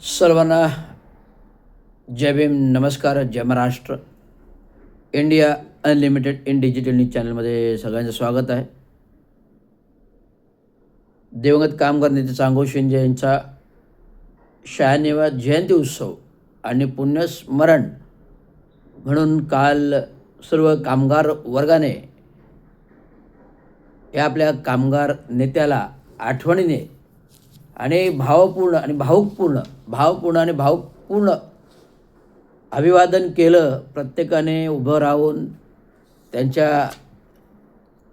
सर्वांना जय भीम, नमस्कार, जय Maharashtra. India unlimited in digital news चॅनलमध्ये सगळ्यांचं स्वागत आहे. दिवंगत कामगार नेते चांगो शिंदे यांचा 96वा जयंती उत्सव आणि पुण्यस्मरण म्हणून काल सर्व कामगार वर्गाने या आपल्या कामगार नेत्याला आठवणीने आणि भावपूर्ण आणि भावपूर्ण अभिवादन केलं. प्रत्येकाने उभं राहून त्यांच्या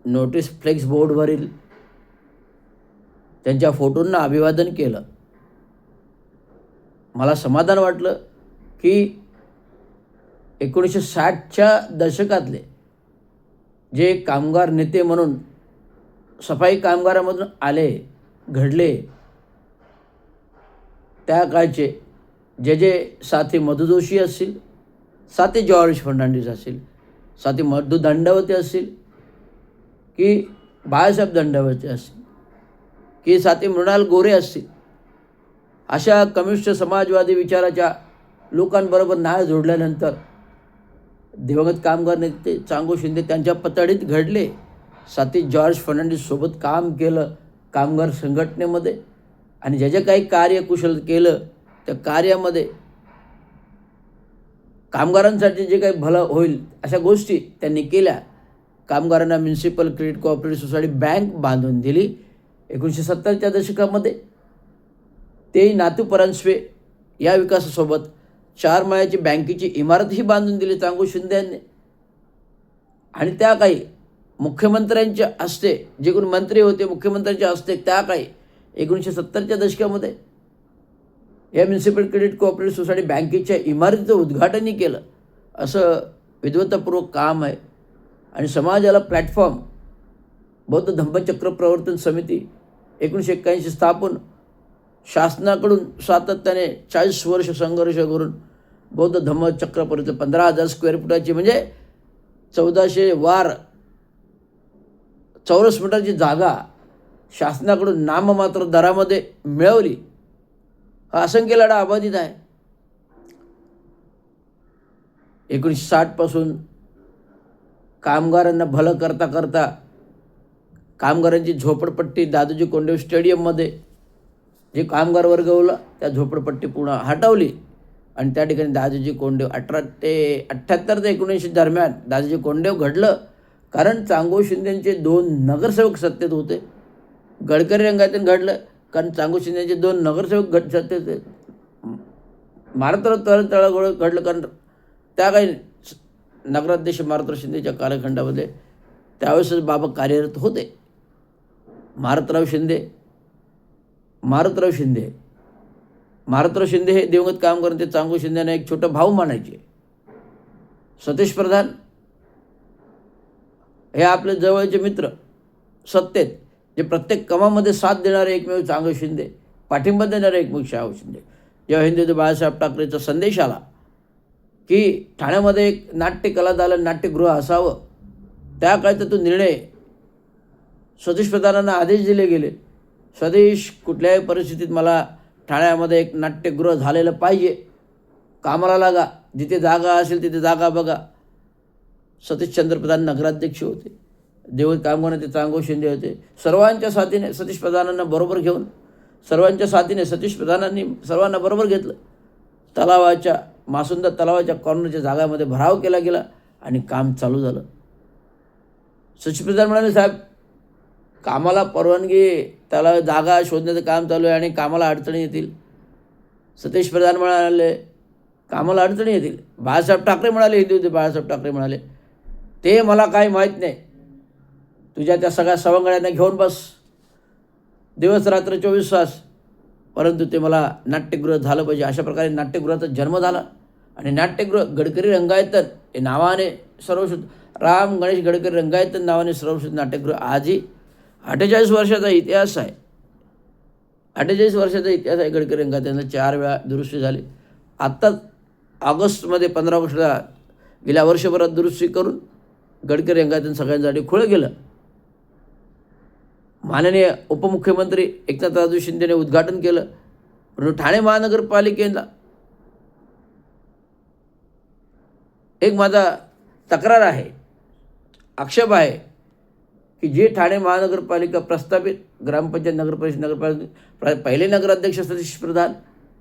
नोटीस फ्लेक्स बोर्डवरील त्यांच्या फोटोंना अभिवादन केलं. मला समाधान वाटलं की 1960च्या दशकातले जे कामगार नेते म्हणून सफाई कामगारामधून आले घडले त्या काळचे जे साथी मधु जोशी असतील, साथी जॉर्ज फर्नांडिस असतील, साथी मधु दंडवते असतील की बाळासाहेब दंडवते असतील की साथी मृणाल गोरे असतील, अशा कम्युनिस्ट समाजवादी विचाराच्या लोकांबरोबर नाळ जोडल्यानंतर दिवंगत कामगार नेते चांगो शिंदे त्यांच्या पतडीत घडले. साथी जॉर्ज फर्नांडिससोबत काम केलं कामगार संघटनेमध्ये आणि जे काही कार्यकुशल केलं त्या कार्यामध्ये कामगारांसाठी जे काही भलं होईल अशा गोष्टी त्यांनी केल्या. कामगारांना municipal credit cooperative society bank बांधून दिली 1970च्या दशकामध्ये. ते नातू परांजपे या विकासासोबत 4 माळ्याची बँकेची इमारतही बांधून दिली चांगो शिंदे यांनी. आणि त्या काही मुख्यमंत्र्यांच्या हस्ते, जे कोणी मंत्री होते मुख्यमंत्र्यांच्या हस्ते त्या काही 1970च्या दशकामध्ये या म्युनिसिपल क्रेडिट कोऑपरेटिव्ह सोसायटी बँकेच्या इमारतीचं उद्घाटनही केलं. असं विद्वत्तापूर्वक काम आहे. आणि समाजाला प्लॅटफॉर्म बौद्ध धम्मचक्र प्रवर्तन समिती 1981 स्थापन, शासनाकडून सातत्याने 40 वर्ष संघर्ष करून बौद्ध धम्मचक्रपर्यंत 15,000 स्क्वेअर फुटाची म्हणजे 1400 वार चौरस मीटरची जागा शासनाकडून नाममात्र दरामध्ये मिळवली. हा असंख्य लढा अबाधित आहे. 1960 पासून कामगारांना भलं करता करता कामगारांची झोपडपट्टी दादोजी कोंडदेव स्टेडियममध्ये जे कामगार वर्ग होता त्या झोपडपट्टी पुन्हा हटवली आणि त्या ठिकाणी दादोजी कोंडदेव 1878 ते 19 दरम्यान दादोजी कोंडदेव घडलं. कारण चांगो शिंदेचे 2 नगरसेवक सत्तेत होते. गडकरी रंगायतून घडलं कारण चांगो शिंदेचे 2 नगरसेवक सत्तेत. मारुतराव तळघोळ घडलं कारण त्या काही नगराध्यक्ष मारुतराव शिंदेच्या कालखंडामध्ये त्यावेळेसच बाबा कार्यरत होते. मारुतराव शिंदे हे दिवंगत कामगार ते चांगो शिंदेना एक छोटा भाऊ मानायचे. सतीश प्रधान हे आपले जवळचे मित्र सत्तेत, जे प्रत्येक कामामध्ये साथ देणारे एकमेव चांगो शिंदे, पाठिंबा देणारे एकमेव चांगो शिंदे. जेव्हा हिंदू बाळासाहेब ठाकरेचा संदेश आला की ठाण्यामध्ये एक नाट्यकलादालन नाट्यगृह असावं, त्या काळचा तो निर्णय सतीश प्रधानांना आदेश दिले गेले. सतीश, कुठल्याही परिस्थितीत मला ठाण्यामध्ये एक नाट्यगृह झालेलं पाहिजे, कामाला लागा, जिथे जागा असेल तिथे जागा बघा. सतीशचंद्र प्रधान नगराध्यक्ष होते, दिवंगत कामगार नेते चांगो शिंदे होते. सर्वांच्या साथीने सतीश प्रधानांना बरोबर घेऊन सतीश प्रधानांनी सर्वांना बरोबर घेतलं. मासुंदा तलावाच्या कॉर्नरच्या जागामध्ये भराव केला गेला आणि काम चालू झालं. सतीश प्रधान म्हणाले, साहेब कामाला परवानगी, त्याला जागा शोधण्याचं काम चालू आहे आणि कामाला अडचणी येतील. सतीश प्रधान म्हणाले, कामाला अडचणी येतील. बाळासाहेब ठाकरे म्हणाले, हिंदू बाळासाहेब ठाकरे म्हणाले, ते मला काही माहीत नाही, तुझ्या त्या सगळ्या सवंगड्यांना घेऊन बस दिवस रात्र 24 तास, परंतु ते मला नाट्यगृह झालं पाहिजे. अशा प्रकारे नाट्यगृहाचा जन्म झाला. आणि नाट्यगृह गडकरी रंगायतन हे नावाने सर्वश्रुत, राम गणेश गडकरी रंगायतन नावाने सर्वश्रुत नाट्यगृह आजही 48 वर्षाचा इतिहास आहे. 48 वर्षाचा इतिहास आहे गडकरी रंगायतनला. 4 वेळा दुरुस्ती झाली. आत्ताच ऑगस्टमध्ये 15 ऑगस्टला गेल्या वर्षभरात दुरुस्ती करून गडकरी रंगायतन सगळ्यांसाठी खुलं गेलं. माननीय उपमुख्यमंत्री एकनाथराव शिंदेने उद्घाटन केलं. परंतु ठाणे महानगरपालिकेला एक माझा तक्रार आहे, आक्षेप आहे की जे ठाणे महानगरपालिका प्रस्थापित ग्रामपंचायत नगरपरिषद नगरपालिका पहिले नगराध्यक्ष सतीश प्रधान,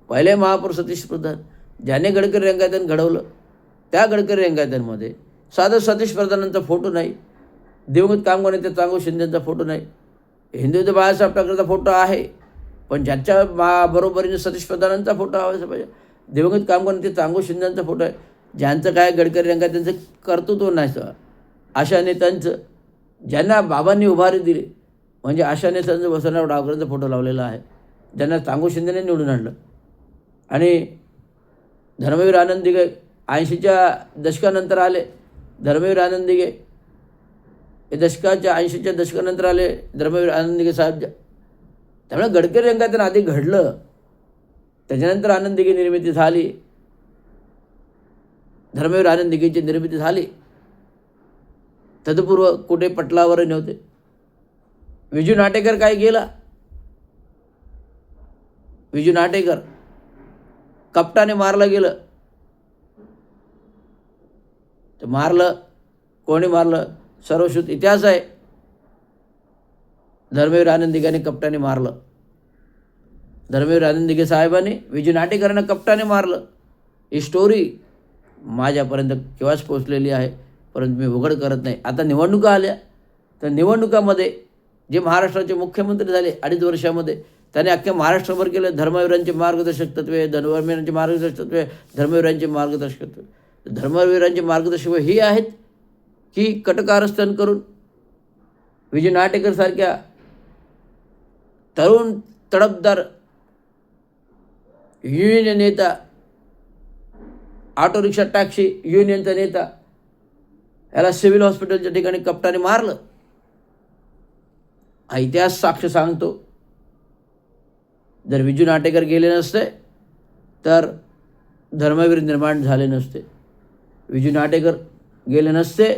पहिले महापौर सतीश प्रधान, ज्याने गडकरी रंगायतन घडवलं, त्या गडकरी रंगायतनमध्ये साधं सतीश प्रधानांचा फोटो नाही, दिवंगत कामगार नेते चांगू शिंदेंचा फोटो नाही, हिंदू बाळासाहेब ठाकरेंचा फोटो आहे, पण ज्यांच्या बरोबरीने सतीश प्रधानांचा फोटो हवा पाहिजे. दिवंगत कामगार नेते चांगू शिंदेंचा फोटो आहे, ज्यांचं काय गडकरी रंगायतनचं कर्तृत्व नाही. अशा नेत्यांचं ज्यांना बाबांनी उभारी दिली, म्हणजे अशा नेत्यांचं वसंतराव डावकरांचा फोटो लावलेला आहे, ज्यांना चांगू शिंदेने निवडून आणलं. आणि धर्मवीर आनंद दिघे 80च्या दशकानंतर आले. धर्मवीर आनंद दिघे हे 80च्या दशकानंतर आले धर्मवीर आनंद दिघे साहेब. त्यामुळे गडकरी रंगायतन आधी घडलं, त्याच्यानंतर आनंद दिघे निर्मिती झाली, धर्मवीर आनंद दिघेची निर्मिती झाली. तत्पूर्व कुठे पटलावर नव्हते. विजू नाटेकर काय गेला? विजू नाटेकर कपटाने मारलं गेलं. ते मारलं, कोणी मारलं? सर्वश्रुत इतिहास आहे. धर्मवीर आनंद दिघेने कपटाने मारलं. धर्मवीर आनंद दिघे साहेबांनी विजू नाटेकरांना कपटाने मारलं. ही स्टोरी माझ्यापर्यंत केव्हाच पोचलेली आहे, परंतु मी उघड करत नाही. आता निवडणुका आल्या, तर निवडणुकामध्ये जे महाराष्ट्राचे मुख्यमंत्री झाले 2.5 वर्षामध्ये, त्याने अख्ख्या महाराष्ट्रभर केलं. धर्मवीरांचे मार्गदर्शक तत्वे, धर्मवीरांचे मार्गदर्शक तत्वे, धर्मवीरांचे मार्गदर्शक तत्वे. धर्मवीरांचे मार्गदर्शक ही आहेत की कटकारस्थान करून विजय नाटेकरसारख्या तरुण तडफदार युनियन नेता, ऑटो रिक्षा टॅक्सी युनियनचा नेता, याला सिव्हिल हॉस्पिटलच्या ठिकाणी कपटाने मारलं. हा इतिहास साक्ष सांगतो. जर विजू नाटेकर गेले नसते तर धर्मवीर निर्माण झाले नसते. विजू नाटेकर गेले नसते,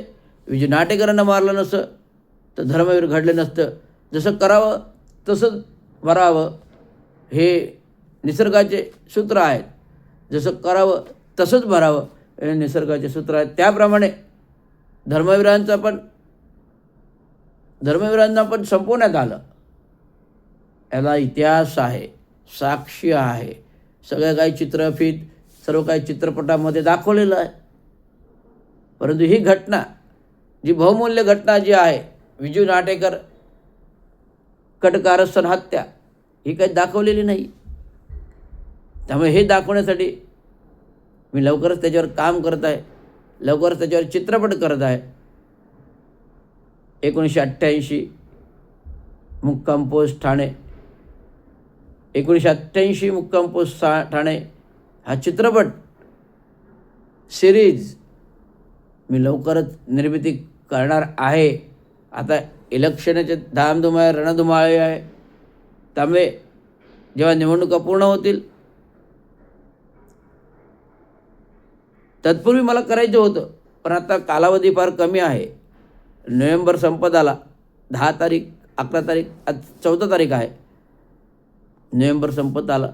विजू नाटेकरांना मारलं नसतं, तर धर्मवीर घडले नसतं. जसं करावं तसंच भरावं, हे निसर्गाचे सूत्र आहेत. जसं करावं तसंच भरावं, हे निसर्गाचे सूत्र आहेत. त्याप्रमाणे धर्मवीरांना पण संपवण्यात आलं. याला इतिहास आहे, साक्षी आहे, सगळं काही चित्रफित, सर्व काही चित्रपटामध्ये दाखवलेलं आहे. परंतु ही घटना, जी बहुमूल्य घटना जी आहे, विजू नाटेकर कटकारस्थान हत्या, ही काही दाखवलेली नाही. त्यामुळे हे दाखवण्यासाठी मी लवकरच त्याच्यावर काम करत आहे, लवकरच त्याच्यावर चित्रपट करत आहे. 1988 मुक्काम पोस्ट ठाणे, 1988 मुक्काम पोस्ट ठाणे हा चित्रपट सिरीज मी लवकरच निर्मिती करणार आहे. आता इलेक्शनाचे धामधूम आहे, रणधुमाळी आहे. त्यामुळे जेव्हा निवडणुका पूर्ण होतील, तत्पूर्वी मला करायचं होतं, पण आता कालावधी फार कमी आहे. नोव्हेंबर संपत आला, 10 तारीख, 11 तारीख, आज 14 तारीख आहे. नोव्हेंबर संपत आला.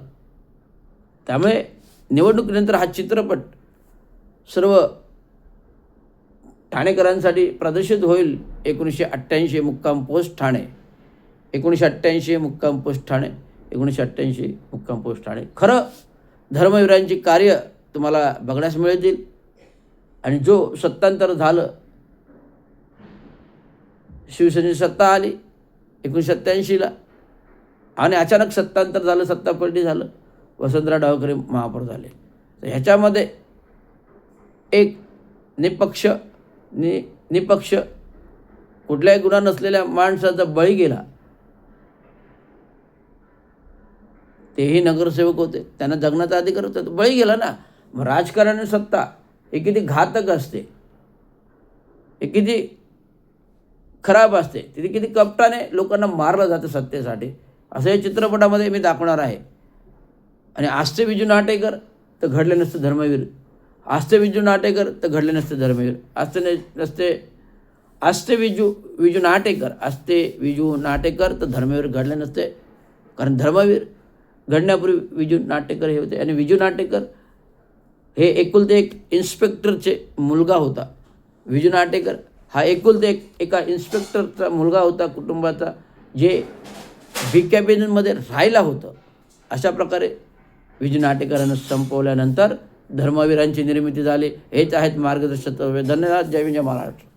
त्यामुळे निवडणुकीनंतर हा चित्रपट सर्व ठाणेकरांसाठी प्रदर्शित होईल. 1988 मुक्काम पोस्ट ठाणे, 1988 मुक्काम पोस्ट ठाणे, 1988 मुक्काम पोस्ट ठाणे. खरं धर्मवीरांची कार्य तुम्हाला बघण्यास मिळतील. आणि जो सत्तांतर झालं, शिवसेनेची सत्ता आली 1987ला, आणि अचानक सत्तांतर झालं, सत्तापलटी झालं, वसंतराव डावकरे महापौर झाले. तर ह्याच्यामध्ये एक निपक्ष कुठल्याही गुन्हा नसलेल्या माणसाचा बळी गेला. तेही नगरसेवक होते, त्यांना जगण्याचा अधिकार होता, बळी गेला ना. मग राजकारण आणि सत्ता हे किती घातक असते, हे किती खराब असते, तिथे किती कपटाने लोकांना मारलं जातं सत्तेसाठी, असं या चित्रपटामध्ये मी दाखवणार आहे. आणि असते विजू नाटेकर तर घडले नसते धर्मवीर, असते विजू नाटेकर तर घडले नसते धर्मवीर, असते विजू नाटेकर तर धर्मवीर घडले नसते. कारण धर्मवीर घडण्यापूर्वी विजू नाटेकर हे होते. आणि विजू नाटेकर हे एकुलते एक इन्स्पेक्टरचे मुलगा होता. विजू नाटेकर हा एकुलते एका इन्स्पेक्टरचा मुलगा होता कुटुंबाचा, जे बी कॅबिनेटमध्ये राहिला होतं. अशा प्रकारे विजू नाटेकरांना संपवल्यानंतर धर्मवीरांची निर्मिती झाली. हेच आहेत मार्गदर्शक तत्त्वे. धन्यवाद. जय हिंद, जय महाराष्ट्र.